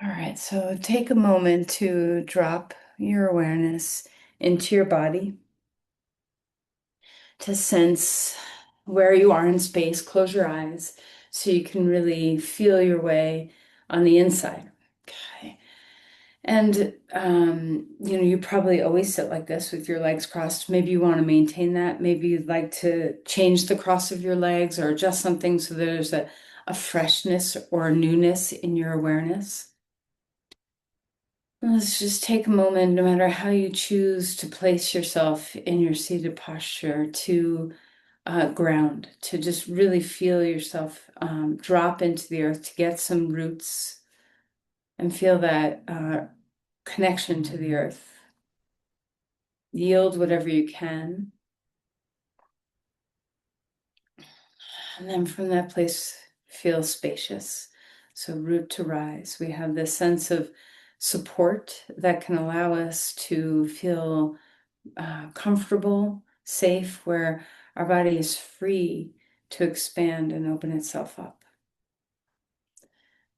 All right, so take a moment to drop your awareness into your body to sense where you are in space. Close your eyes so you can really feel your way on the inside. Okay. And you probably always sit like this with your legs crossed. Maybe you want to maintain that. Maybe you'd like to change the cross of your legs or adjust something so there's a freshness or a newness in your awareness. Let's just take a moment, no matter how you choose to place yourself in your seated posture, to ground, to just really feel yourself drop into the earth, to get some roots and feel that connection to the earth. Yield whatever you can. And then from that place, feel spacious. So, root to rise. We have this sense of support that can allow us to feel comfortable, safe, where our body is free to expand and open itself up.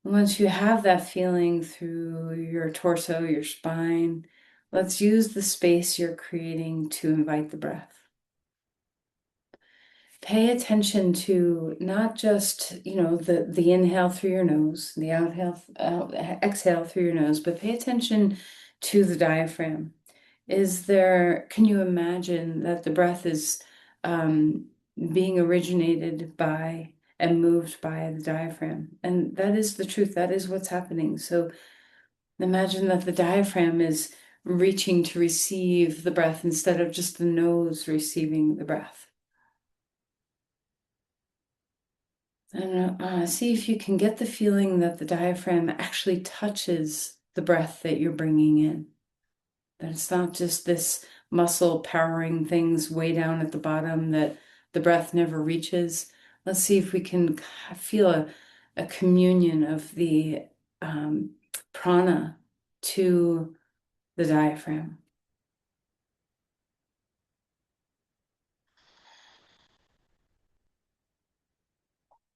And once you have that feeling through your torso, your spine, let's use the space you're creating to invite the breath. Pay attention to not just, the inhale through your nose, the exhale through your nose, but pay attention to the diaphragm. Can you imagine that the breath is being originated by and moved by the diaphragm? And that is the truth. That is what's happening. So imagine that the diaphragm is reaching to receive the breath instead of just the nose receiving the breath. And see if you can get the feeling that the diaphragm actually touches the breath that you're bringing in. That it's not just this muscle powering things way down at the bottom that the breath never reaches. Let's see if we can feel a communion of the prana to the diaphragm.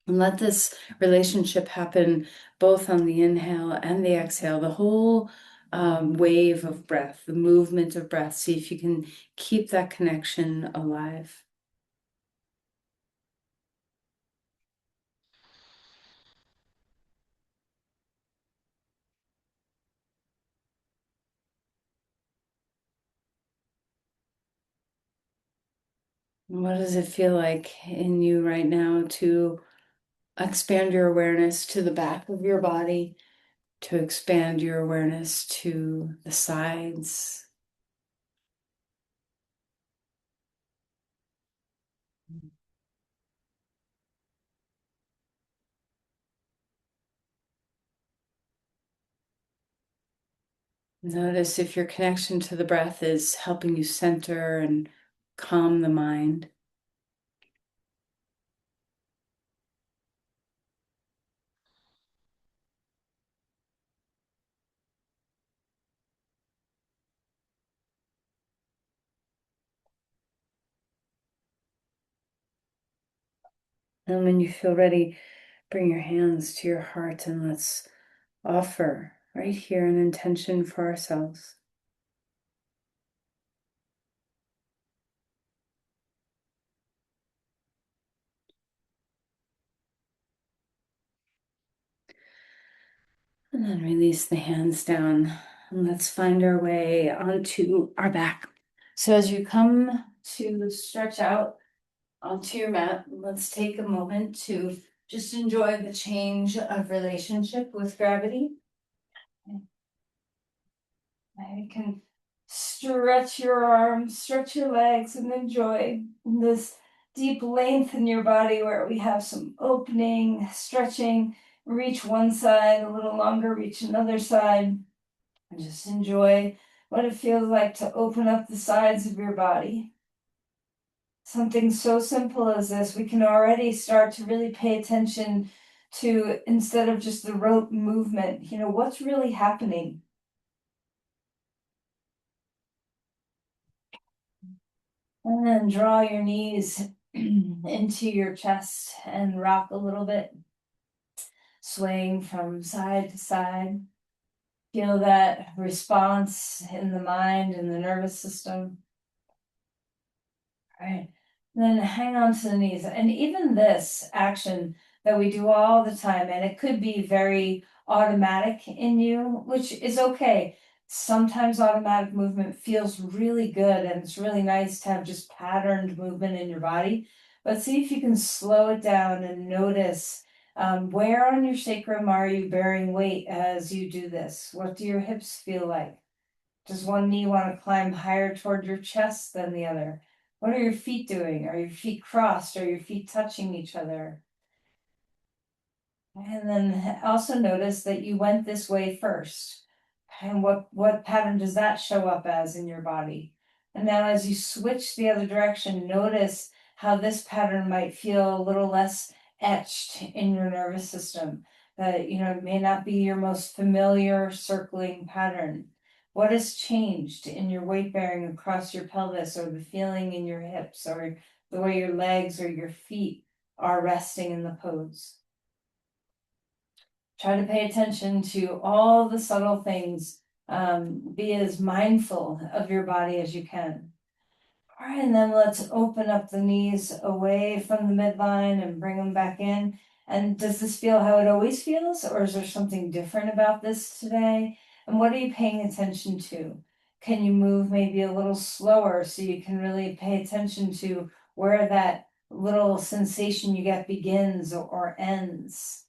And let this relationship happen both on the inhale and the exhale, the whole wave of breath, the movement of breath. See if you can keep that connection alive. What does it feel like in you right now to expand your awareness to the back of your body, to expand your awareness to the sides? Notice if your connection to the breath is helping you center and calm the mind. And when you feel ready, bring your hands to your heart and let's offer right here an intention for ourselves. And then release the hands down and let's find our way onto our back. So as you come to stretch out onto your mat, let's take a moment to just enjoy the change of relationship with gravity. You can stretch your arms, stretch your legs, and enjoy this deep length in your body where we have some opening, stretching, reach one side a little longer, reach another side, and just enjoy what it feels like to open up the sides of your body. Something so simple as this, we can already start to really pay attention to, instead of just the rote movement, what's really happening. And then draw your knees into your chest and rock a little bit, swaying from side to side. Feel that response in the mind and the nervous system. Right. Then hang on to the knees. And even this action that we do all the time, and it could be very automatic in you, which is okay. Sometimes automatic movement feels really good, and it's really nice to have just patterned movement in your body. But see if you can slow it down and notice where on your sacrum are you bearing weight as you do this? What do your hips feel like? Does one knee want to climb higher toward your chest than the other? What are your feet doing? Are your feet crossed? Are your feet touching each other? And then also notice that you went this way first. And what pattern does that show up as in your body? And now as you switch the other direction, notice how this pattern might feel a little less etched in your nervous system. That it may not be your most familiar circling pattern. What has changed in your weight bearing across your pelvis, or the feeling in your hips, or the way your legs or your feet are resting in the pose? Try to pay attention to all the subtle things. Be as mindful of your body as you can. All right, and then let's open up the knees away from the midline and bring them back in. And does this feel how it always feels, or is there something different about this today? And what are you paying attention to? Can you move maybe a little slower so you can really pay attention to where that little sensation you get begins or ends?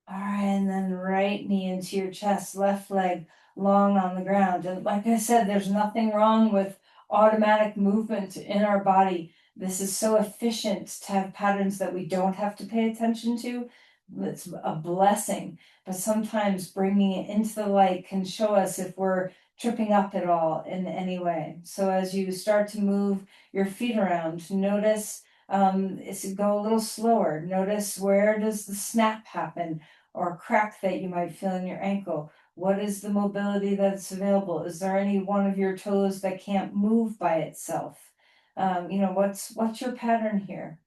All right, and then right knee into your chest, left leg long on the ground. And like I said, there's nothing wrong with automatic movement in our body. This is so efficient to have patterns that we don't have to pay attention to. It's a blessing. But sometimes bringing it into the light can show us if we're tripping up at all in any way. So as you start to move your feet around, notice go a little slower. Notice, where does the snap happen? Or crack that you might feel in your ankle? What is the mobility that's available? Is there any one of your toes that can't move by itself? What's your pattern here?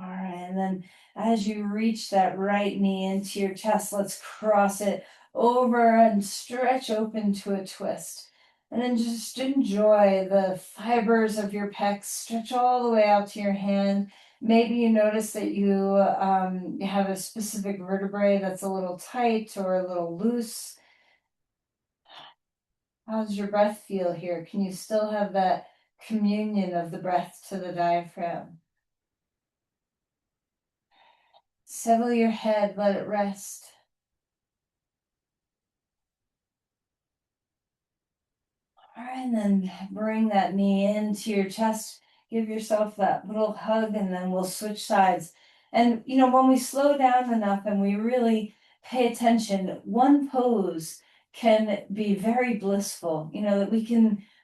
All right, and then as you reach that right knee into your chest, let's cross it over and stretch open to a twist. And then just enjoy the fibers of your pecs, stretch all the way out to your hand. Maybe you notice that you have a specific vertebrae that's a little tight or a little loose. How does your breath feel here? Can you still have that communion of the breath to the diaphragm? Settle your head, let it rest. All right, and then bring that knee into your chest. Give yourself that little hug, and then we'll switch sides. And when we slow down enough and we really pay attention, one pose can be very blissful. That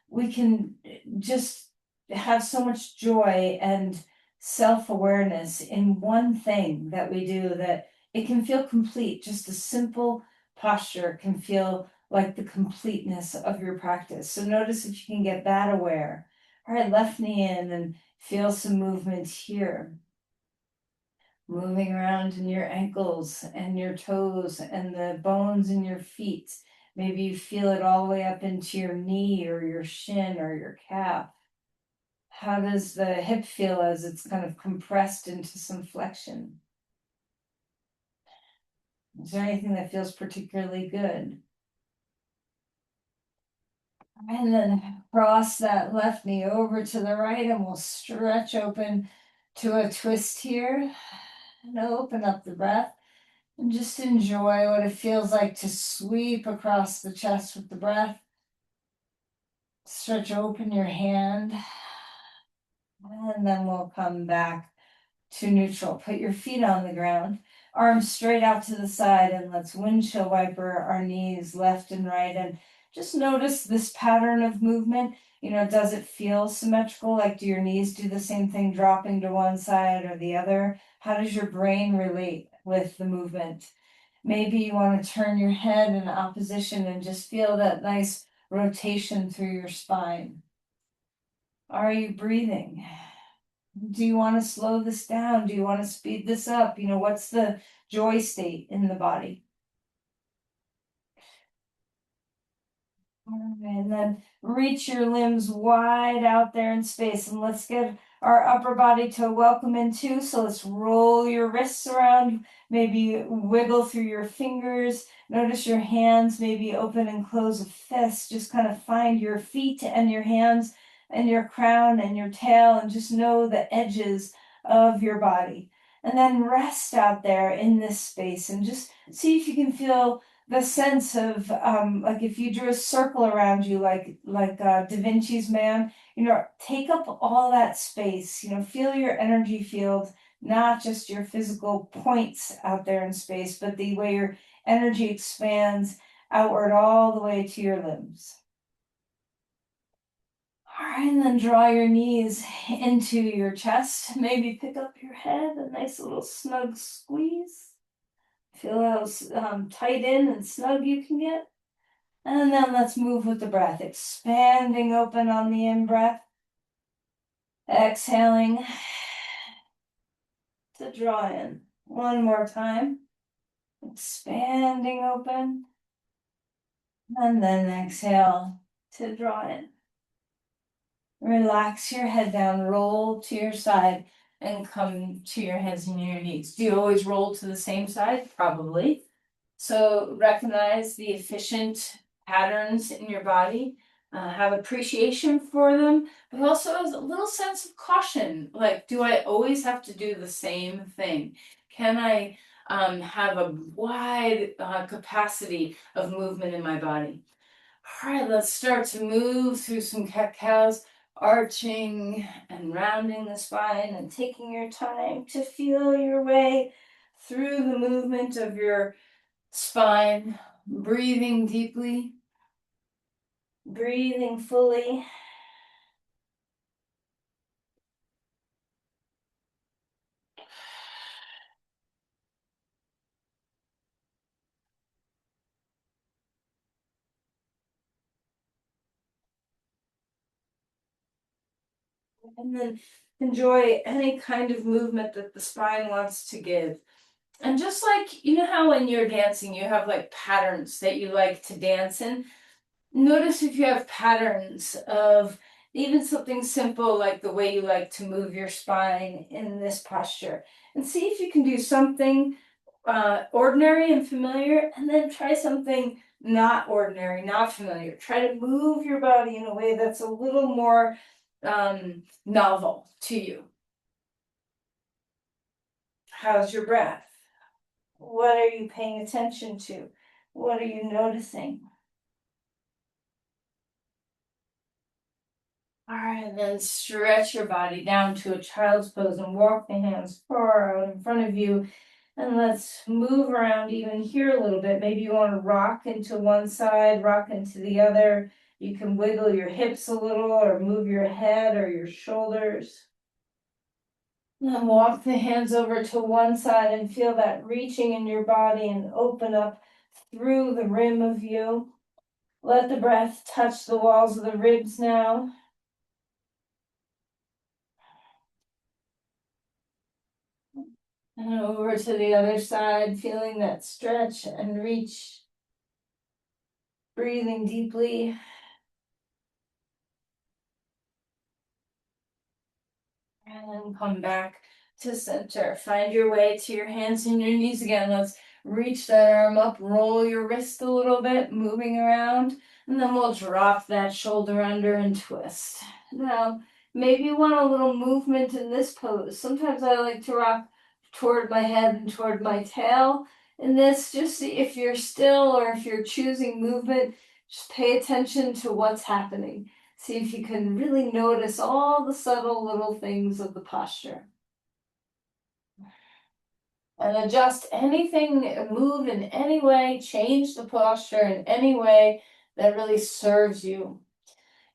we can just have so much joy and self-awareness in one thing that we do, that it can feel complete. Just a simple posture can feel like the completeness of your practice. So notice if you can get that aware. All right, left knee in and feel some movement here. Moving around in your ankles and your toes and the bones in your feet. Maybe you feel it all the way up into your knee or your shin or your calf. How does the hip feel as it's kind of compressed into some flexion? Is there anything that feels particularly good? And then cross that left knee over to the right, and we'll stretch open to a twist here. And open up the breath and just enjoy what it feels like to sweep across the chest with the breath. Stretch open your hand. And then we'll come back to neutral. Put your feet on the ground, arms straight out to the side, and let's windshield wiper our knees left and right. And just notice this pattern of movement. Does it feel symmetrical? Like, do your knees do the same thing, dropping to one side or the other? How does your brain relate with the movement? Maybe you want to turn your head in opposition and just feel that nice rotation through your spine. Are you breathing? Do you want to slow this down? Do you want to speed this up? What's the joy state in the body? And then reach your limbs wide out there in space, and let's get our upper body to a welcome in too. So let's roll your wrists around, maybe wiggle through your fingers. Notice your hands maybe open and close a fist. Just kind of find your feet and your hands and your crown and your tail, and just know the edges of your body. And then rest out there in this space and just see if you can feel the sense of like if you drew a circle around you, like Da Vinci's man, take up all that space. Feel your energy field, not just your physical points out there in space, but the way your energy expands outward all the way to your limbs. All right, and then draw your knees into your chest. Maybe pick up your head, a nice little snug squeeze. Feel how tight in and snug you can get. And then let's move with the breath, expanding open on the in-breath. Exhaling to draw in. One more time. Expanding open. And then exhale to draw in. Relax your head down, roll to your side, and come to your hands and your knees. Do you always roll to the same side? Probably. So recognize the efficient patterns in your body, have appreciation for them, but also a little sense of caution. Like, do I always have to do the same thing? Can I have a wide capacity of movement in my body? All right, let's start to move through some cat-cows, arching and rounding the spine and taking your time to feel your way through the movement of your spine, breathing deeply, breathing fully. And then enjoy any kind of movement that the spine wants to give. And just like, how when you're dancing, you have like patterns that you like to dance in. Notice if you have patterns of even something simple like the way you like to move your spine in this posture. And see if you can do something ordinary and familiar, and then try something not ordinary, not familiar. Try to move your body in a way that's a little more novel to you. How's your breath? What are you paying attention to? What are you noticing? All right, and then stretch your body down to a child's pose and walk the hands far out in front of you. And let's move around even here a little bit. Maybe you want to rock into one side, rock into the other. You can wiggle your hips a little or move your head or your shoulders. And then walk the hands over to one side and feel that reaching in your body and open up through the rim of you. Let the breath touch the walls of the ribs now. And over to the other side, feeling that stretch and reach. Breathing deeply. And then come back to center. Find your way to your hands and your knees again. Let's reach that arm up, roll your wrist a little bit, moving around. And then we'll drop that shoulder under and twist. Now, maybe you want a little movement in this pose. Sometimes I like to rock toward my head and toward my tail. In this, just see if you're still or if you're choosing movement, just pay attention to what's happening. See if you can really notice all the subtle little things of the posture. And adjust anything, move in any way, change the posture in any way that really serves you.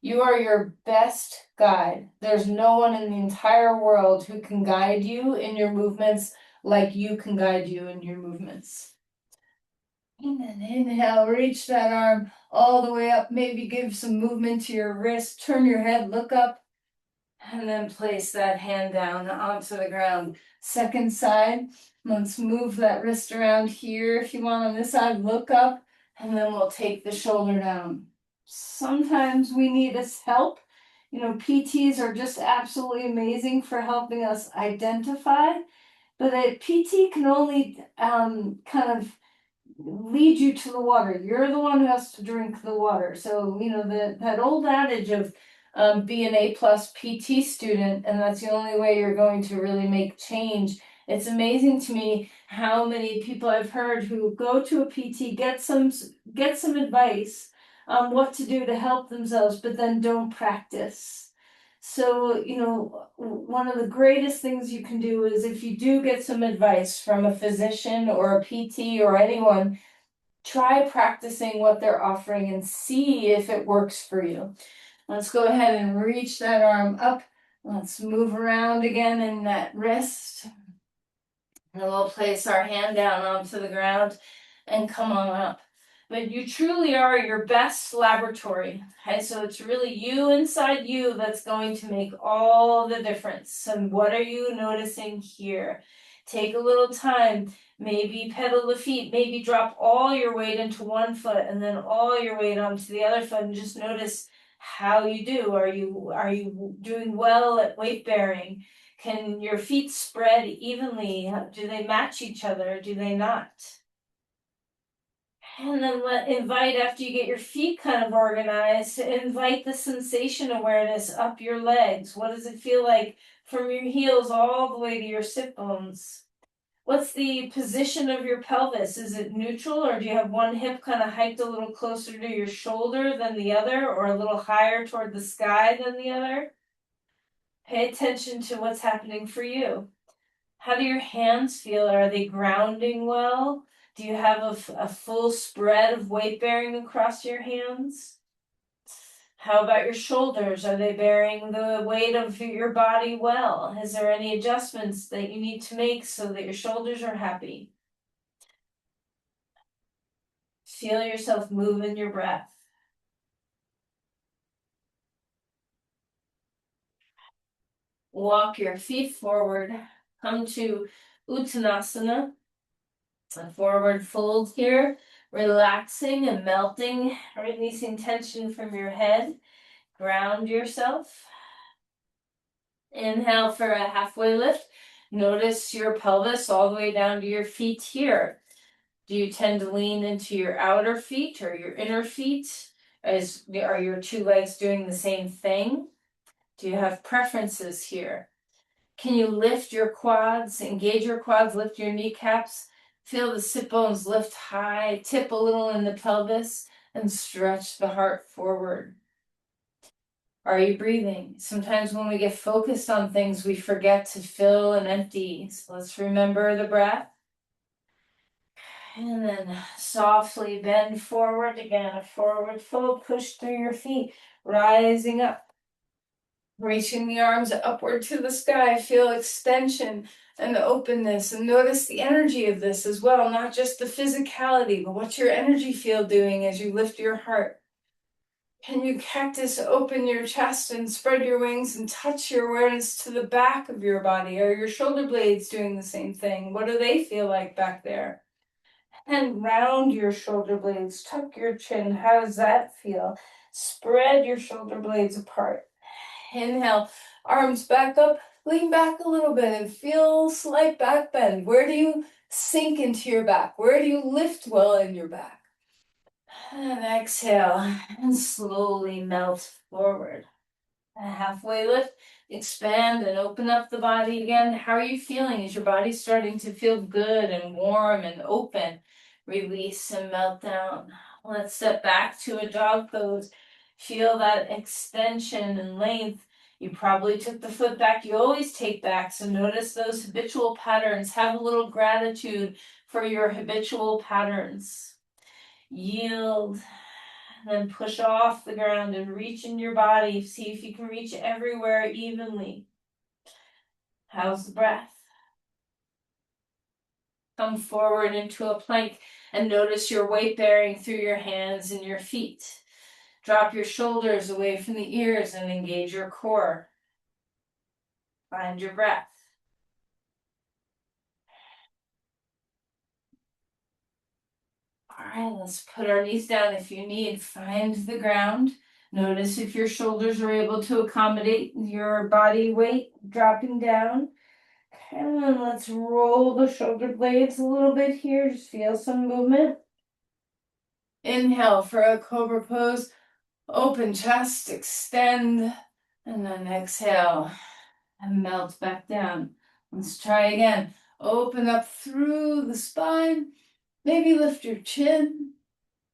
You are your best guide. There's no one in the entire world who can guide you in your movements like you can guide you in your movements. And then inhale, reach that arm all the way up. Maybe give some movement to your wrist. Turn your head, look up, and then place that hand down onto the ground. Second side, let's move that wrist around here. If you want on this side, look up, and then we'll take the shoulder down. Sometimes we need this help. You know, PTs are just absolutely amazing for helping us identify, but a PT can only kind of lead you to the water. You're the one who has to drink the water. So, you know, that old adage of be an A plus PT student, and that's the only way you're going to really make change. It's amazing to me how many people I've heard who go to a PT, get some advice on what to do to help themselves, but then don't practice. So, you know, one of the greatest things you can do is if you do get some advice from a physician or a PT or anyone, try practicing what they're offering and see if it works for you. Let's go ahead and reach that arm up. Let's move around again in that wrist. And we'll place our hand down onto the ground and come on up. But you truly are your best laboratory. Okay, so it's really you inside you that's going to make all the difference. And what are you noticing here? Take a little time, maybe pedal the feet, maybe drop all your weight into one foot and then all your weight onto the other foot, and just notice how you do. Are you doing well at weight bearing? Can your feet spread evenly? Do they match each other? Do they not? And then invite, after you get your feet kind of organized, invite the sensation awareness up your legs. What does it feel like from your heels all the way to your sit bones? What's the position of your pelvis? Is it neutral, or do you have one hip kind of hiked a little closer to your shoulder than the other, or a little higher toward the sky than the other? Pay attention to what's happening for you. How do your hands feel? Are they grounding well? Do you have a full spread of weight bearing across your hands? How about your shoulders? Are they bearing the weight of your body well? Is there any adjustments that you need to make so that your shoulders are happy? Feel yourself move in your breath. Walk your feet forward. Come to Uttanasana. A forward fold here, relaxing and melting, releasing tension from your head. Ground yourself. Inhale for a halfway lift. Notice your pelvis all the way down to your feet here. Do you tend to lean into your outer feet or your inner feet? Are your two legs doing the same thing? Do you have preferences here? Can you lift your quads, engage your quads, lift your kneecaps? Feel the sit bones lift high, tip a little in the pelvis, and stretch the heart forward. Are you breathing? Sometimes when we get focused on things, we forget to fill and empty. So let's remember the breath. And then softly bend forward again, a forward fold, push through your feet, rising up. Reaching the arms upward to the sky, feel extension and openness, and notice the energy of this as well, not just the physicality, but what's your energy field doing as you lift your heart? Can you cactus open your chest and spread your wings and touch your awareness to the back of your body? Are your shoulder blades doing the same thing? What do they feel like back there? And round your shoulder blades, tuck your chin. How does that feel? Spread your shoulder blades apart. Inhale, arms back up, lean back a little bit and feel slight back bend. Where do you sink into your back? Where do you lift well in your back? And exhale, and slowly melt forward. A halfway lift, expand and open up the body again. How are you feeling? Is your body starting to feel good and warm and open? Release and melt down. Let's step back to a dog pose. Feel that extension and length. You probably took the foot back. You always take back. So notice those habitual patterns. Have a little gratitude for your habitual patterns. Yield. Then push off the ground and reach in your body. See if you can reach everywhere evenly. How's the breath? Come forward into a plank and notice your weight bearing through your hands and your feet. Drop your shoulders away from the ears and engage your core. Find your breath. All right, let's put our knees down if you need. Find the ground. Notice if your shoulders are able to accommodate your body weight dropping down. And then let's roll the shoulder blades a little bit here. Just feel some movement. Inhale for a cobra pose. Open chest, extend, and then exhale and melt back down. Let's try again. Open up through the spine. Maybe lift your chin.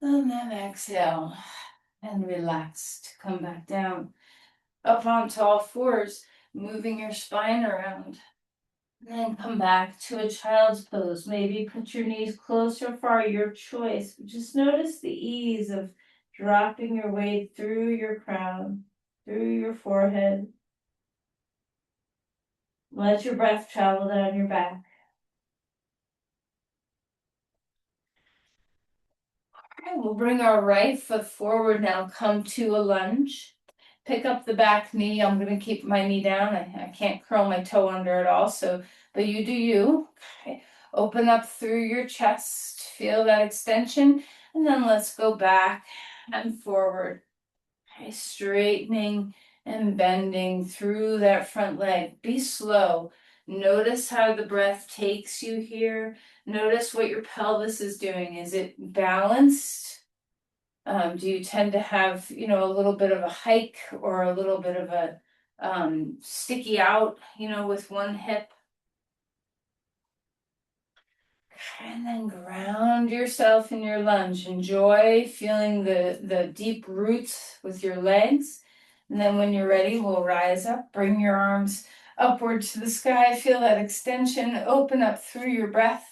And then exhale and relax to come back down. Up onto all fours, moving your spine around. And then come back to a child's pose. Maybe put your knees close or far, your choice. Just notice the ease of dropping your weight through your crown, through your forehead. Let your breath travel down your back. Okay, we'll bring our right foot forward now. Come to a lunge. Pick up the back knee. I'm going to keep my knee down. I can't curl my toe under at all, but you do you. Okay. Open up through your chest. Feel that extension. And then let's go back and forward. Okay, straightening and bending through that front leg. Be slow. Notice how the breath takes you here. Notice what your pelvis is doing. Is it balanced? Do you tend to have, a little bit of a hike or a little bit of a sticky out, with one hip? And then ground yourself in your lunge. Enjoy feeling the deep roots with your legs. And then when you're ready, we'll rise up. Bring your arms upward to the sky. Feel that extension. Open up through your breath.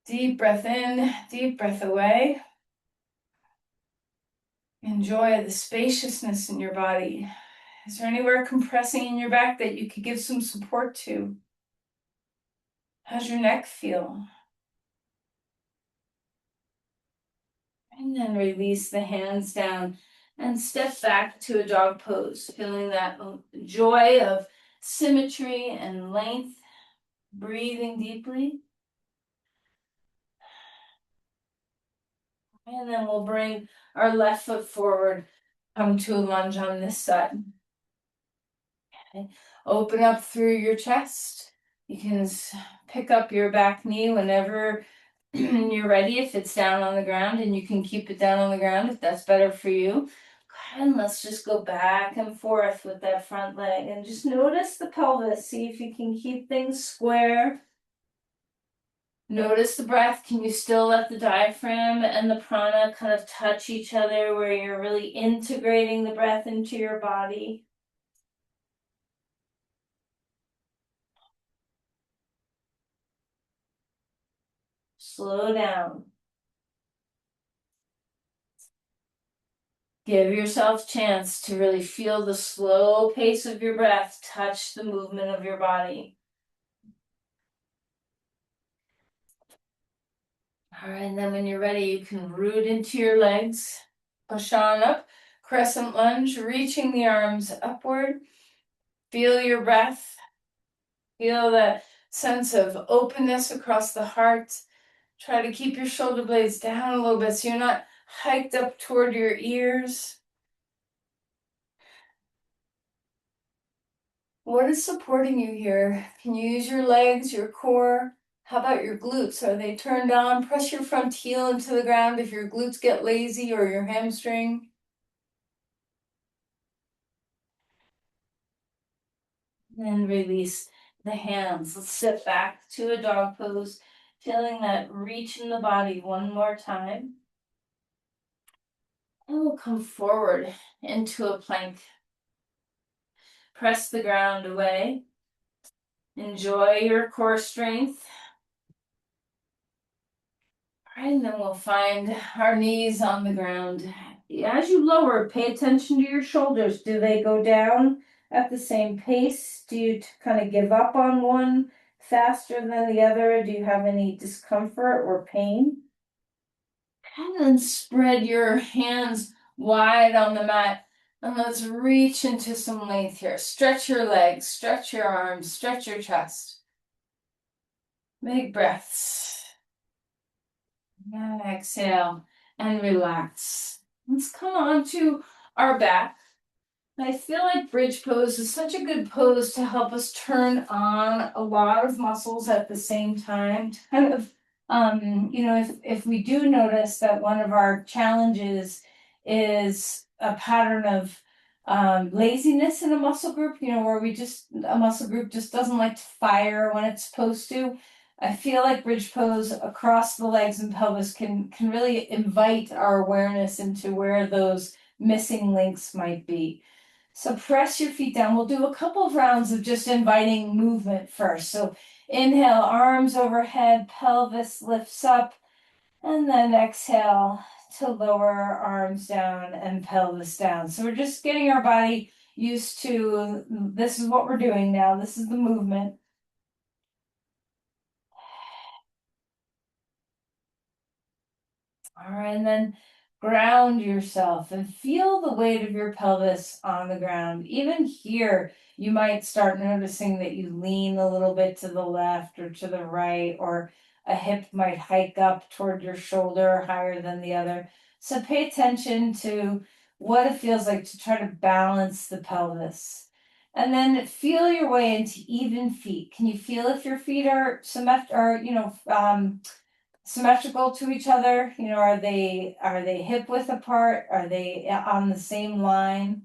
Deep breath in, deep breath away. Enjoy the spaciousness in your body. Is there anywhere compressing in your back that you could give some support to? How's your neck feel? And then release the hands down and step back to a dog pose, feeling that joy of symmetry and length, breathing deeply. And then we'll bring our left foot forward, come to a lunge on this side. Okay. Open up through your chest. You can pick up your back knee whenever you're ready, if it's down on the ground, and you can keep it down on the ground if that's better for you. And let's just go back and forth with that front leg and just notice the pelvis. See if you can keep things square. Notice the breath. Can you still let the diaphragm and the prana kind of touch each other where you're really integrating the breath into your body? Slow down. Give yourself a chance to really feel the slow pace of your breath touch the movement of your body. All right, and then when you're ready, you can root into your legs. Push on up, crescent lunge, reaching the arms upward. Feel your breath. Feel that sense of openness across the heart. Try to keep your shoulder blades down a little bit so you're not hiked up toward your ears. What is supporting you here? Can you use your legs, your core? How about your glutes? Are they turned on? Press your front heel into the ground if your glutes get lazy or your hamstring. And release the hands. Let's sit back to a dog pose, feeling that reach in the body one more time. And we'll come forward into a plank. Press the ground away. Enjoy your core strength. All right, and then we'll find our knees on the ground. As you lower, pay attention to your shoulders. Do they go down at the same pace? Do you kind of give up on one faster than the other? Do you have any discomfort or pain? And then spread your hands wide on the mat. And let's reach into some length here. Stretch your legs, stretch your arms, stretch your chest. Big breaths. And exhale and relax. Let's come on to our back. I feel like bridge pose is such a good pose to help us turn on a lot of muscles at the same time. To kind of, if we do notice that one of our challenges is a pattern of laziness in a muscle group, where a muscle group just doesn't like to fire when it's supposed to. I feel like bridge pose across the legs and pelvis can really invite our awareness into where those missing links might be. So press your feet down. We'll do a couple of rounds of just inviting movement first. So inhale, arms overhead, pelvis lifts up, and then exhale to lower arms down and pelvis down. So we're just getting our body used to, this is what we're doing now. This is the movement. All right, and then ground yourself and feel the weight of your pelvis on the ground. Even here, you might start noticing that you lean a little bit to the left or to the right, or a hip might hike up toward your shoulder higher than the other. So pay attention to what it feels like to try to balance the pelvis. And then feel your way into even feet. Can you feel if your feet are symmetrical to each other? Are they hip width apart? Are they on the same line?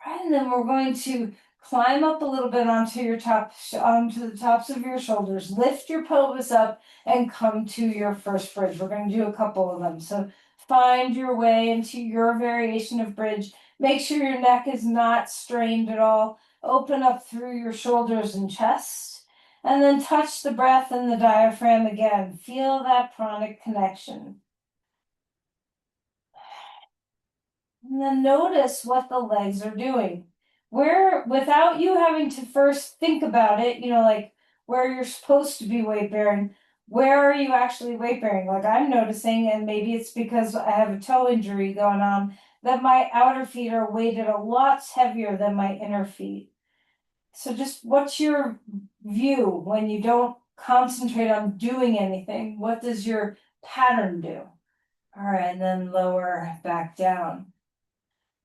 Right, and then we're going to climb up a little bit onto the tops of your shoulders. Lift your pelvis up and come to your first bridge. We're going to do a couple of them. So find your way into your variation of bridge. Make sure your neck is not strained at all. Open up through your shoulders and chest. And then touch the breath and the diaphragm again. Feel that pranic connection. And then notice what the legs are doing. Where, without you having to first think about it, like where you're supposed to be weight bearing, where are you actually weight bearing? Like I'm noticing, and maybe it's because I have a toe injury going on, that my outer feet are weighted a lot heavier than my inner feet. So just what's your view when you don't concentrate on doing anything? What does your pattern do? All right, and then lower back down.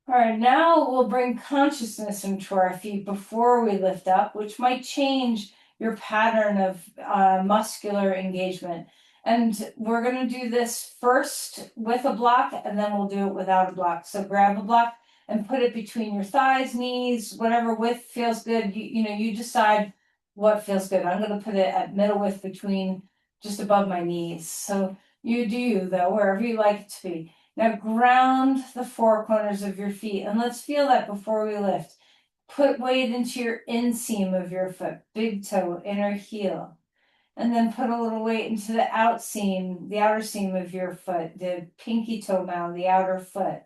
All right, now we'll bring consciousness into our feet before we lift up, which might change your pattern of muscular engagement. And we're going to do this first with a block, and then we'll do it without a block. So grab a block and put it between your thighs, knees, whatever width feels good. You decide what feels good. I'm going to put it at middle width between just above my knees. So you do you, though, wherever you like it to be. Now ground the four corners of your feet, and let's feel that before we lift. Put weight into your inseam of your foot, big toe, inner heel. And then put a little weight into the outseam, the outer seam of your foot, the pinky toe mound, the outer foot.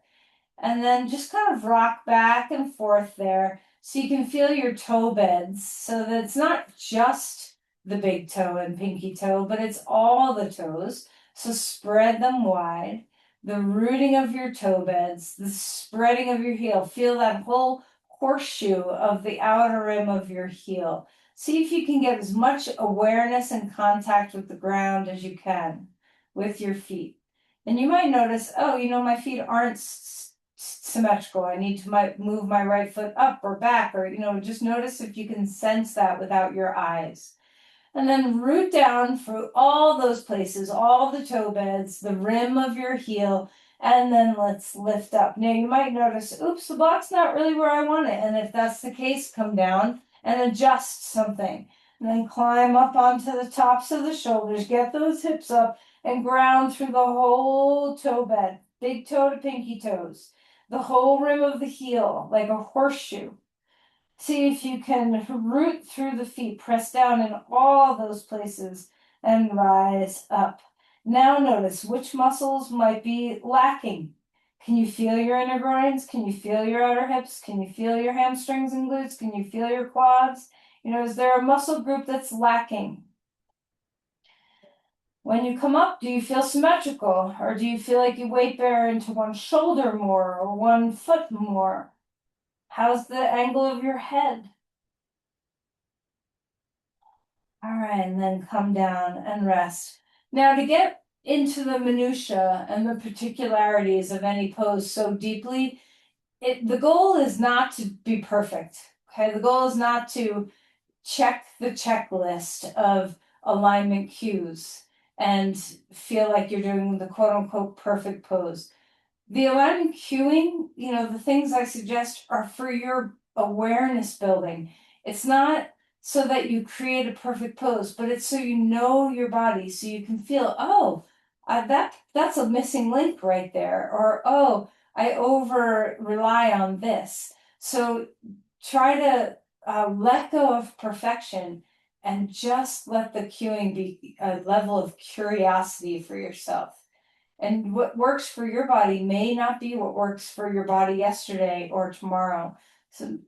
And then just kind of rock back and forth there so you can feel your toe beds, so that it's not just the big toe and pinky toe, but it's all the toes. So spread them wide. The rooting of your toe beds, the spreading of your heel. Feel that whole horseshoe of the outer rim of your heel. See if you can get as much awareness and contact with the ground as you can with your feet. And you might notice, oh, my feet aren't symmetrical. I need to move my right foot up or back, or, just notice if you can sense that without your eyes. And then root down through all those places, all the toe beds, the rim of your heel, and then let's lift up. Now you might notice, oops, the block's not really where I want it. And if that's the case, come down and adjust something. And then climb up onto the tops of the shoulders, get those hips up, and ground through the whole toe bed, big toe to pinky toes, the whole rim of the heel, like a horseshoe. See if you can root through the feet, press down in all those places, and rise up. Now notice which muscles might be lacking. Can you feel your inner groins? Can you feel your outer hips? Can you feel your hamstrings and glutes? Can you feel your quads? Is there a muscle group that's lacking? When you come up, do you feel symmetrical, or do you feel like you weight bear into one shoulder more or one foot more? How's the angle of your head? All right, and then come down and rest. Now, to get into the minutia and the particularities of any pose so deeply, the goal is not to be perfect. Okay, the goal is not to check the checklist of alignment cues and feel like you're doing the quote unquote perfect pose. The alignment cueing, the things I suggest are for your awareness building. It's not so that you create a perfect pose, but it's so you know your body, so you can feel, oh, that's a missing link right there, or oh, I over rely on this. So try to let go of perfection and just let the cueing be a level of curiosity for yourself. And what works for your body may not be what works for your body yesterday or tomorrow. So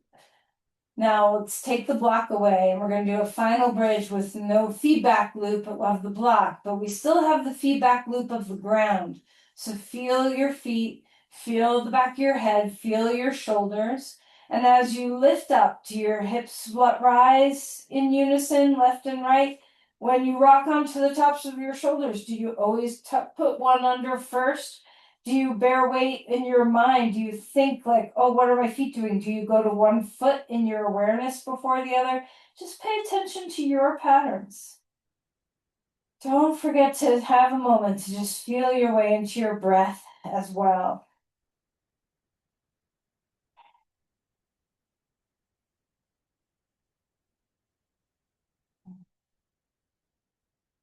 now let's take the block away, and we're going to do a final bridge with no feedback loop of the block, but we still have the feedback loop of the ground. So feel your feet, feel the back of your head, feel your shoulders. And as you lift up, do your hips rise in unison, left and right? When you rock onto the tops of your shoulders, do you always put one under first? Do you bear weight in your mind? Do you think like, oh, what are my feet doing? Do you go to one foot in your awareness before the other? Just pay attention to your patterns. Don't forget to have a moment to just feel your way into your breath as well.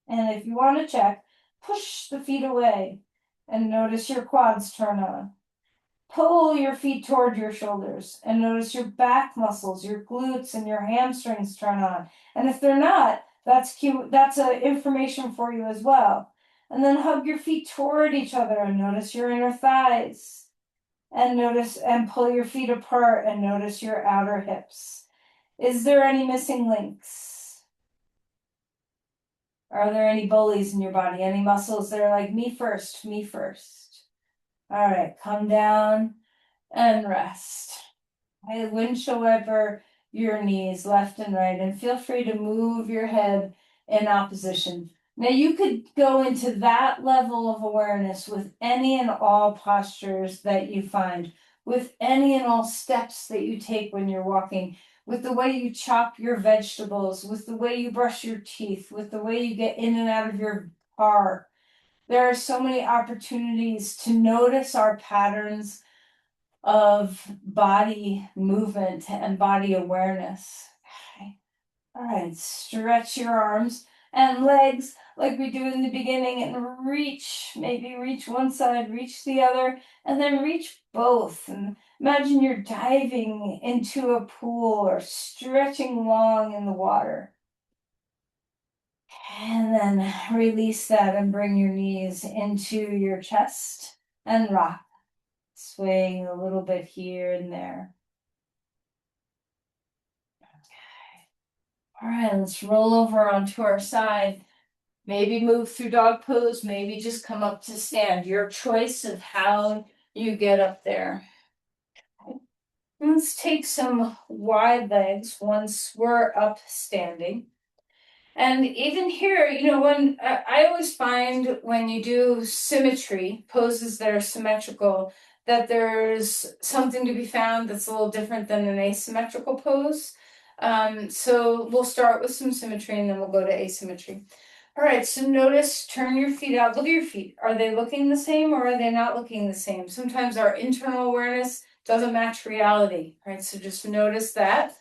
And if you want to check, push the feet away and notice your quads turn on. Pull your feet toward your shoulders and notice your back muscles, your glutes and your hamstrings turn on. And if they're not, that's cute. That's information for you as well. And then hug your feet toward each other and notice your inner thighs. And notice and pull your feet apart and notice your outer hips. Is there any missing links? Are there any bullies in your body? Any muscles that are like me first, me first? All right, come down and rest. Windshield wiper your knees left and right, and feel free to move your head in opposition. Now you could go into that level of awareness with any and all postures that you find, with any and all steps that you take when you're walking, with the way you chop your vegetables, with the way you brush your teeth, with the way you get in and out of your car. There are so many opportunities to notice our patterns of body movement and body awareness. Okay. All right, stretch your arms and legs like we do in the beginning and reach, maybe reach one side, reach the other, and then reach both. And imagine you're diving into a pool or stretching long in the water. And then release that and bring your knees into your chest and rock, swaying a little bit here and there. All right, let's roll over onto our side. Maybe move through dog pose, maybe just come up to stand. Your choice of how you get up there. Let's take some wide legs once we're up standing. And even here, when I always find when you do symmetry, poses that are symmetrical, that there's something to be found that's a little different than an asymmetrical pose. So we'll start with some symmetry and then we'll go to asymmetry. All right, so notice, turn your feet out. Look at your feet. Are they looking the same or are they not looking the same? Sometimes our internal awareness doesn't match reality, right? So just notice that.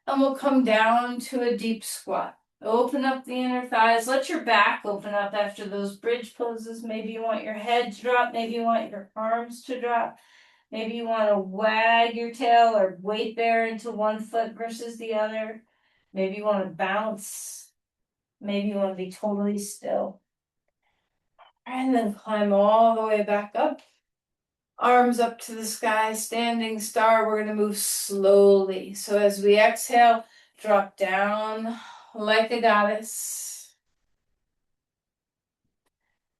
And we'll come down to a deep squat. Open up the inner thighs. Let your back open up after those bridge poses. Maybe you want your head to drop. Maybe you want your arms to drop. Maybe you want to wag your tail or weight bear into one foot versus the other. Maybe you want to bounce. Maybe you want to be totally still. And then climb all the way back up. Arms up to the sky, standing star. We're going to move slowly. So as we exhale, drop down like a goddess.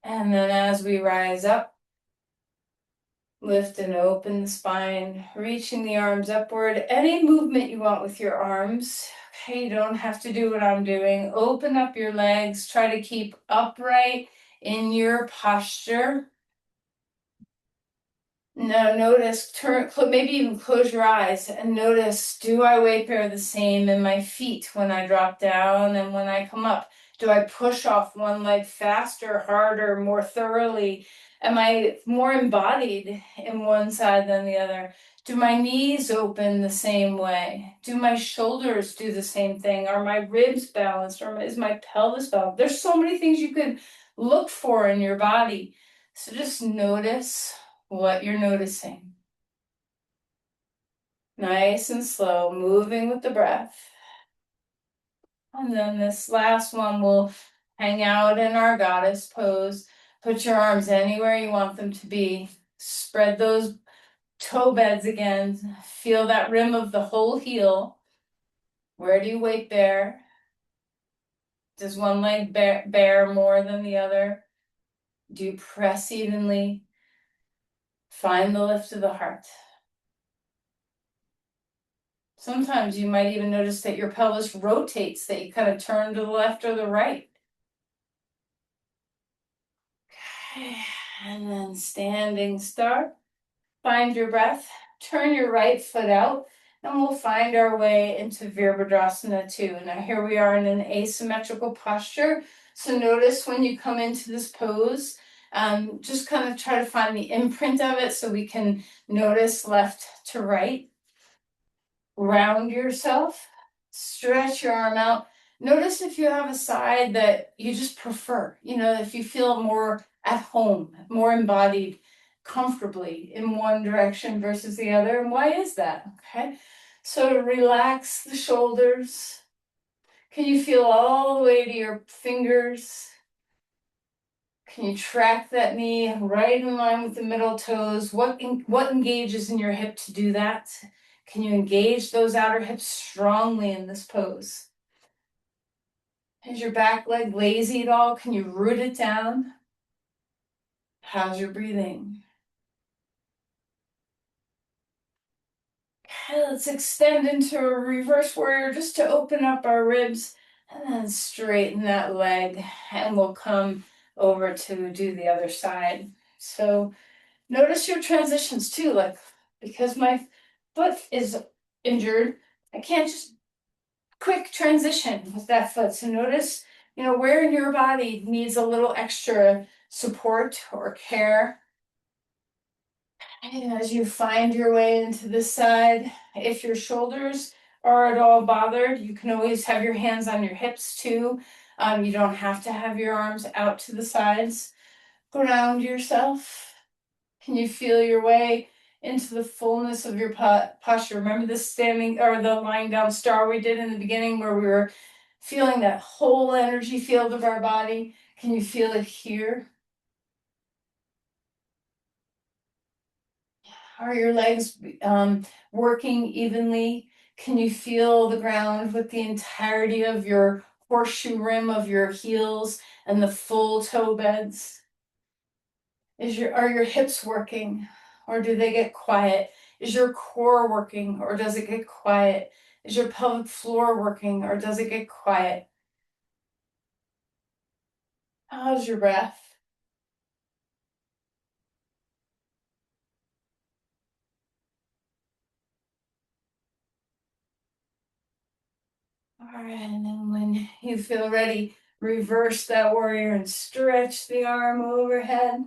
And then as we rise up, lift and open the spine, reaching the arms upward. Any movement you want with your arms. Okay, you don't have to do what I'm doing. Open up your legs, try to keep upright in your posture. Now notice, maybe even close your eyes and notice, do I weight bear the same in my feet when I drop down and when I come up? Do I push off one leg faster, harder, more thoroughly? Am I more embodied in one side than the other? Do my knees open the same way? Do my shoulders do the same thing? Are my ribs balanced? Or is my pelvis balanced? There's so many things you could look for in your body. So just notice what you're noticing. Nice and slow, moving with the breath. And then this last one will hang out in our goddess pose. Put your arms anywhere you want them to be. Spread those toe beds again. Feel that rim of the whole heel. Where do you weight bear? Does one leg bear more than the other? Do you press evenly? Find the lift of the heart. Sometimes you might even notice that your pelvis rotates, that you kind of turn to the left or the right. Okay, and then standing start. Find your breath. Turn your right foot out, and we'll find our way into Virabhadrasana 2. Now here we are in an asymmetrical posture. So notice when you come into this pose, just kind of try to find the imprint of it so we can notice left to right. Round yourself, stretch your arm out. Notice if you have a side that you just prefer, if you feel more at home, more embodied, comfortably in one direction versus the other. And why is that? Okay, so relax the shoulders. Can you feel all the way to your fingers? Can you track that knee right in line with the middle toes? What engages in your hip to do that? Can you engage those outer hips strongly in this pose? Is your back leg lazy at all? Can you root it down? How's your breathing? Okay, let's extend into a reverse warrior just to open up our ribs and then straighten that leg, and we'll come over to do the other side. So notice your transitions too, like because my foot is injured, I can't just quick transition with that foot. So notice, where in your body needs a little extra support or care. And as you find your way into this side, if your shoulders are at all bothered, you can always have your hands on your hips too. You don't have to have your arms out to the sides. Ground yourself. Can you feel your way into the fullness of your posture? Remember the standing or the lying down star we did in the beginning where we were feeling that whole energy field of our body? Can you feel it here? Are your legs working evenly? Can you feel the ground with the entirety of your horseshoe rim of your heels and the full toe beds? Are your hips working, or do they get quiet? Is your core working, or does it get quiet? Is your pelvic floor working, or does it get quiet? How's your breath? All right, and then when you feel ready, reverse that warrior and stretch the arm overhead.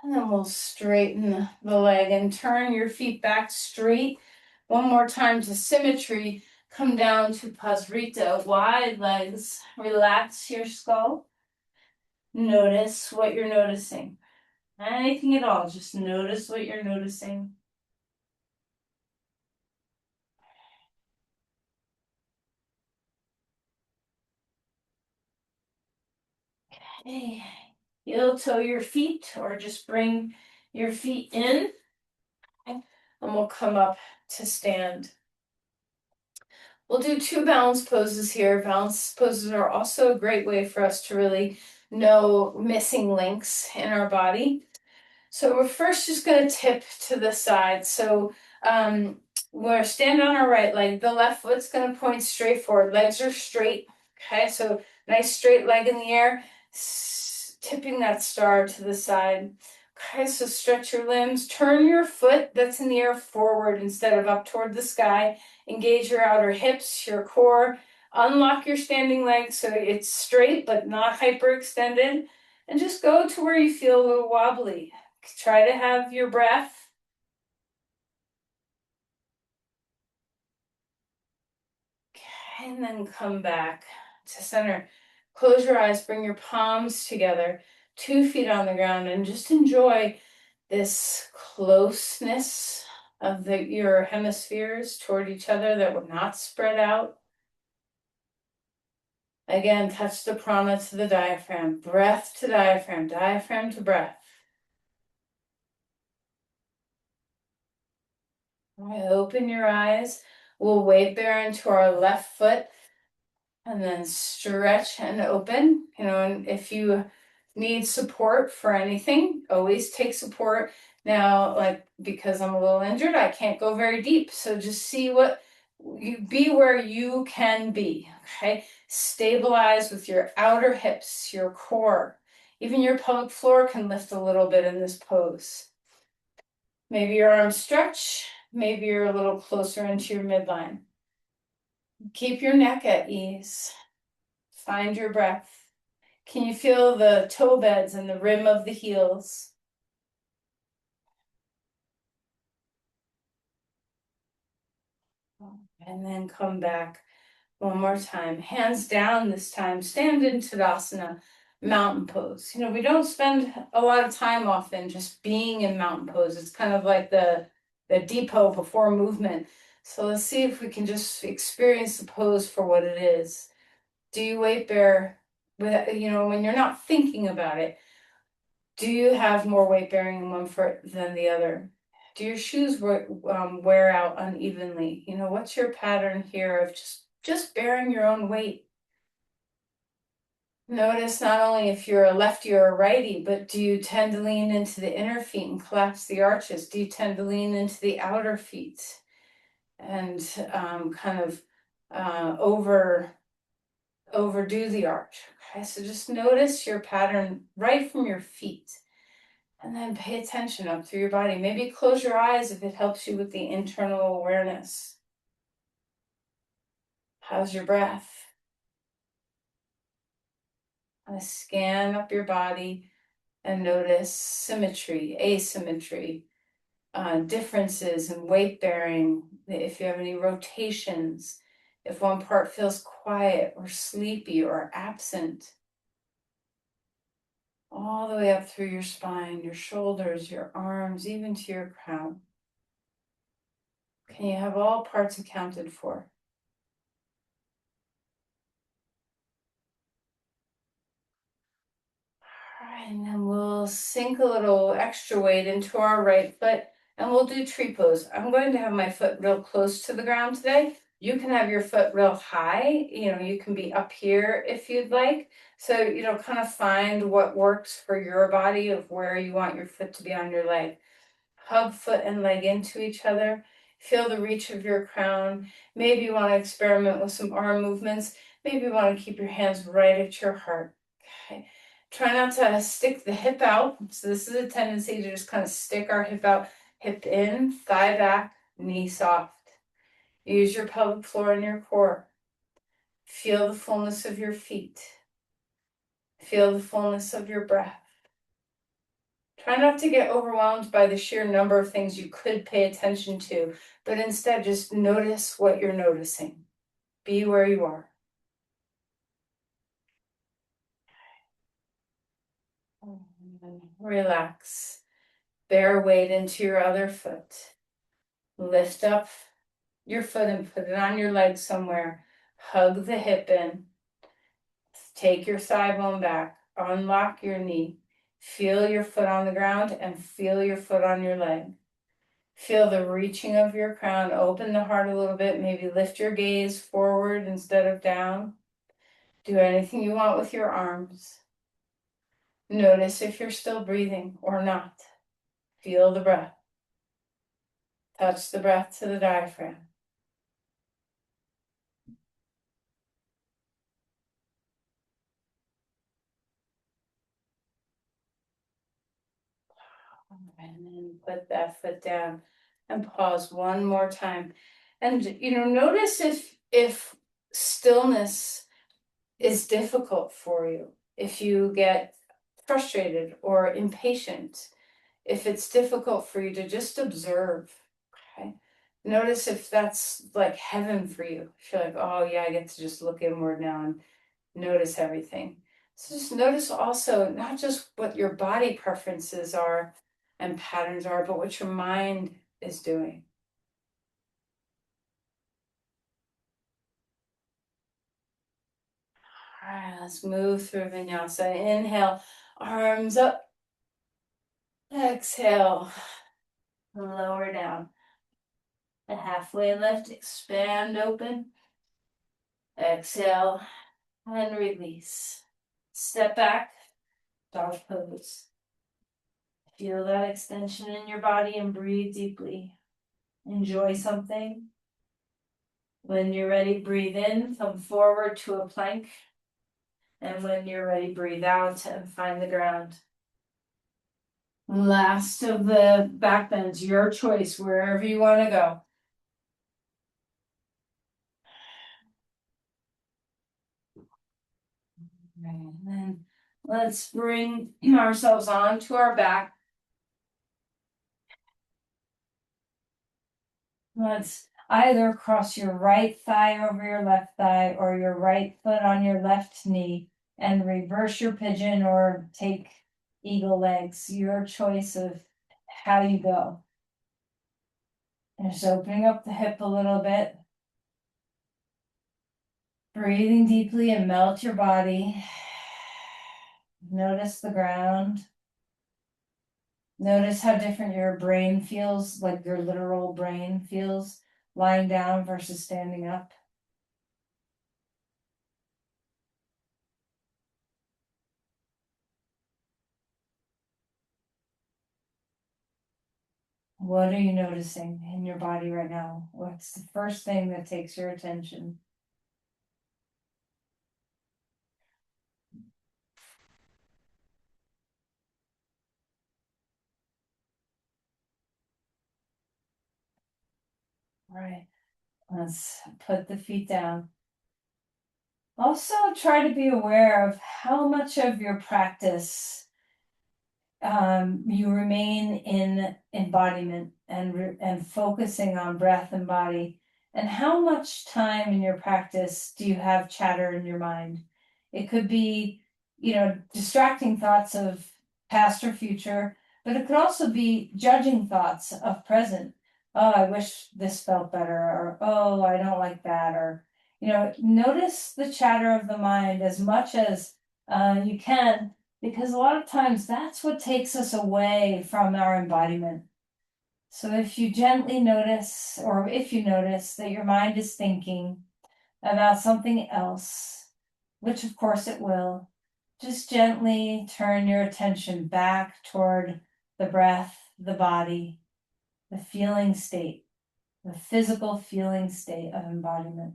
And then we'll straighten the leg and turn your feet back straight. One more time to symmetry. Come down to Pasrita, wide legs. Relax your skull. Notice what you're noticing. Anything at all, just notice what you're noticing. Okay. Heel toe your feet or just bring your feet in. Okay. And we'll come up to stand. We'll do 2 balance poses here. Balance poses are also a great way for us to really no missing links in our body. So we're first just going to tip to the side. So we're standing on our right leg. The left foot's going to point straight forward. Legs are straight. Okay, so nice straight leg in the air, tipping that star to the side. Okay, so stretch your limbs. Turn your foot that's in the air forward instead of up toward the sky. Engage your outer hips, your core. Unlock your standing leg so it's straight but not hyperextended. And just go to where you feel a little wobbly. Try to have your breath. Okay, and then come back to center. Close your eyes, bring your palms together, 2 feet on the ground, and just enjoy this closeness of your hemispheres toward each other that will not spread out. Again, touch the prana to the diaphragm, breath to diaphragm, diaphragm to breath. All right, open your eyes. We'll weight bear into our left foot and then stretch and open. And if you need support for anything, always take support. Now, like, because I'm a little injured, I can't go very deep. So just see what be where you can be. Okay. Stabilize with your outer hips, your core. Even your pelvic floor can lift a little bit in this pose. Maybe your arms stretch. Maybe you're a little closer into your midline. Keep your neck at ease. Find your breath. Can you feel the toe beds and the rim of the heels? And then come back one more time. Hands down this time. Stand in Tadasana, mountain pose. We don't spend a lot of time often just being in mountain pose. It's kind of like the depot before movement. So let's see if we can just experience the pose for what it is. Do you weight bear with, when you're not thinking about it? Do you have more weight bearing in one foot than the other? Do your shoes wear out unevenly? What's your pattern here of just bearing your own weight? Notice not only if you're a lefty or a righty, but do you tend to lean into the inner feet and collapse the arches? Do you tend to lean into the outer feet and kind of overdo the arch? Okay, so just notice your pattern right from your feet. And then pay attention up through your body. Maybe close your eyes if it helps you with the internal awareness. How's your breath? Scan up your body and notice symmetry, asymmetry, differences in weight bearing, if you have any rotations, if one part feels quiet or sleepy or absent. All the way up through your spine, your shoulders, your arms, even to your crown. Can you have all parts accounted for? All right, and then we'll sink a little extra weight into our right foot and we'll do tree pose. I'm going to have my foot real close to the ground today. You can have your foot real high. You can be up here if you'd like. So, kind of find what works for your body of where you want your foot to be on your leg. Hug foot and leg into each other. Feel the reach of your crown. Maybe you want to experiment with some arm movements. Maybe you want to keep your hands right at your heart. Okay. Try not to stick the hip out. So this is a tendency to just kind of stick our hip out. Hip in, thigh back, knee soft. Use your pelvic floor and your core. Feel the fullness of your feet. Feel the fullness of your breath. Try not to get overwhelmed by the sheer number of things you could pay attention to, but instead just notice what you're noticing. Be where you are. Relax. Bear weight into your other foot. Lift up your foot and put it on your leg somewhere. Hug the hip in. Take your thigh bone back. Unlock your knee. Feel your foot on the ground and feel your foot on your leg. Feel the reaching of your crown. Open the heart a little bit. Maybe lift your gaze forward instead of down. Do anything you want with your arms. Notice if you're still breathing or not. Feel the breath. Touch the breath to the diaphragm. And then put that foot down and pause one more time. And notice if stillness is difficult for you, if you get frustrated or impatient, if it's difficult for you to just observe, okay? Notice if that's like heaven for you. If you're like, oh yeah, I get to just look inward now and notice everything. So just notice also not just what your body preferences are and patterns are, but what your mind is doing. All right, let's move through vinyasa. Inhale, arms up. Exhale, lower down. The halfway lift, expand open. Exhale and release. Step back, dog pose. Feel that extension in your body and breathe deeply. Enjoy something. When you're ready, breathe in, come forward to a plank. And when you're ready, breathe out and find the ground. Last of the back bends, your choice, wherever you want to go. And then let's bring ourselves onto our back. Let's either cross your right thigh over your left thigh or your right foot on your left knee and reverse your pigeon or take eagle legs. Your choice of how you go. And just opening up the hip a little bit. Breathing deeply and melt your body. Notice the ground. Notice how different your brain feels, like your literal brain feels lying down versus standing up. What are you noticing in your body right now? What's the first thing that takes your attention? All right, let's put the feet down. Also, try to be aware of how much of your practice you remain in embodiment and focusing on breath and body, and how much time in your practice do you have chatter in your mind? It could be, distracting thoughts of past or future, but it could also be judging thoughts of present. Oh, I wish this felt better, or oh, I don't like that, or notice the chatter of the mind as much as you can, because a lot of times that's what takes us away from our embodiment. So if you gently notice, or if you notice that your mind is thinking about something else, which of course it will, just gently turn your attention back toward the breath, the body, the feeling state, the physical feeling state of embodiment.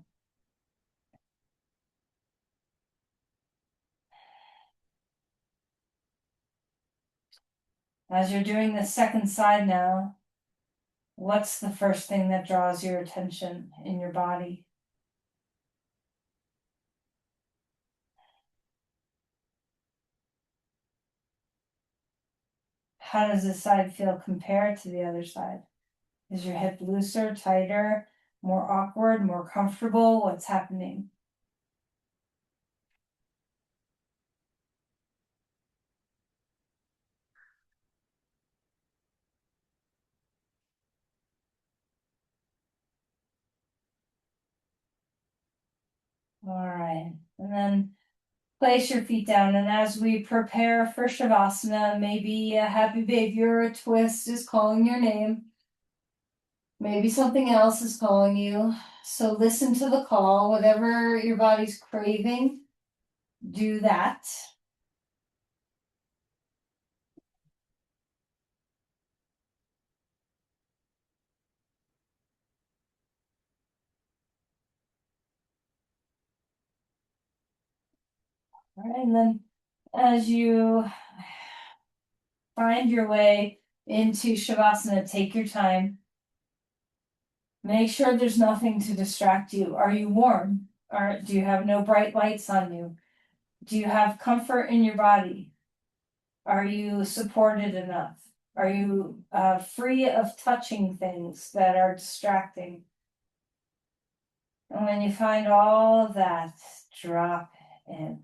As you're doing the second side now, what's the first thing that draws your attention in your body? How does this side feel compared to the other side? Is your hip looser, tighter, more awkward, more comfortable? What's happening? All right. And then place your feet down. And as we prepare for Shavasana, maybe a happy baby or a twist is calling your name. Maybe something else is calling you. So listen to the call, whatever your body's craving, do that. All right, and then as you find your way into Shavasana, take your time. Make sure there's nothing to distract you. Are you warm? Or do you have no bright lights on you? Do you have comfort in your body? Are you supported enough? Are you free of touching things that are distracting? And when you find all of that, drop in.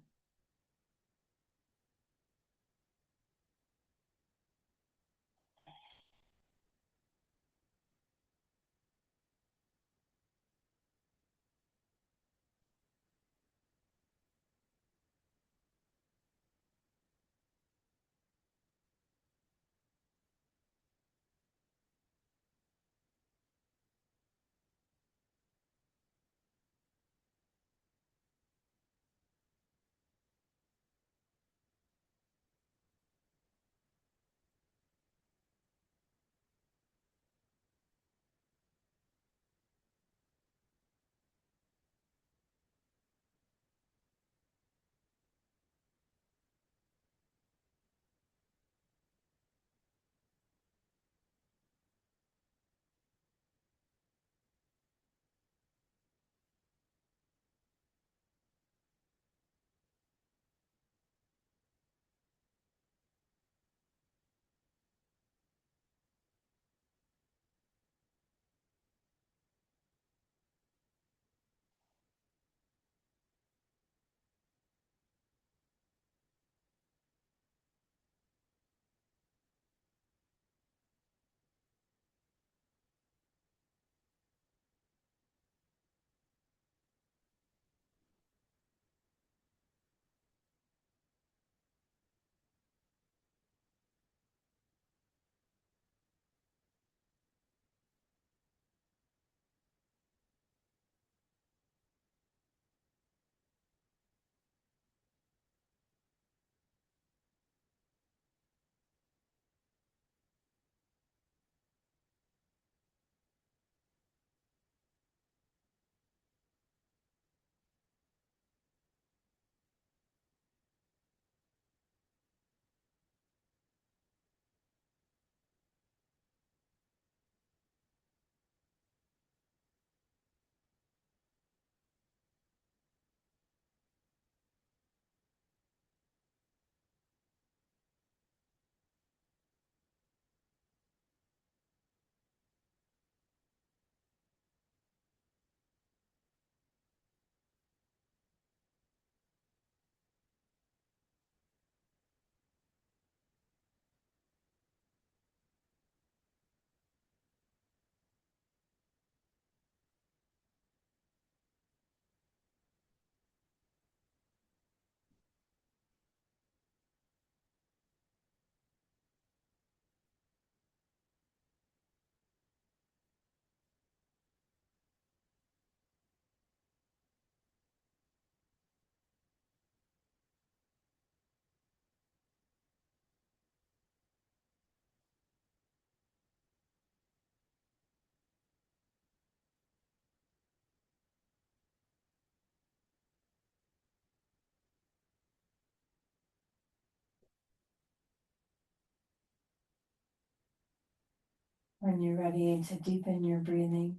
When you're ready to deepen your breathing,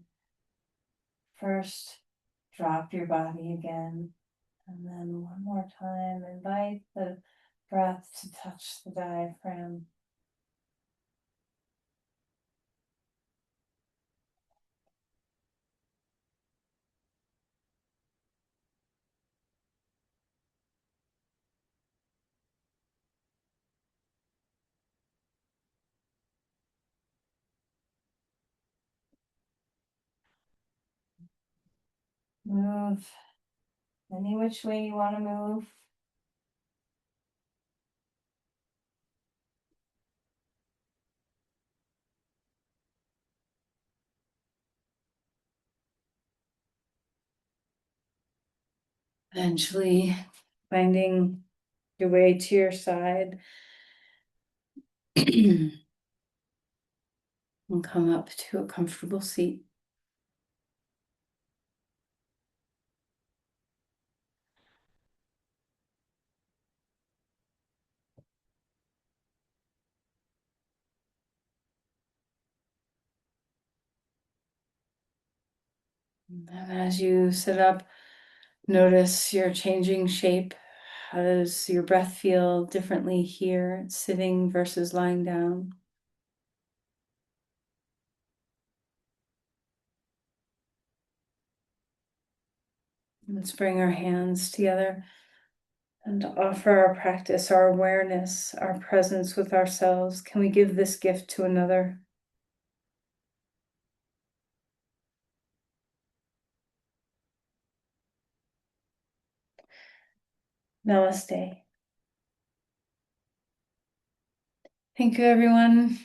first drop your body again. And then one more time, invite the breath to touch the diaphragm. Move any which way you want to move. Eventually finding your way to your side and come up to a comfortable seat. And as you sit up, notice your changing shape. How does your breath feel differently here, sitting versus lying down? Let's bring our hands together and offer our practice, our awareness, our presence with ourselves. Can we give this gift to another? Namaste. Thank you, everyone.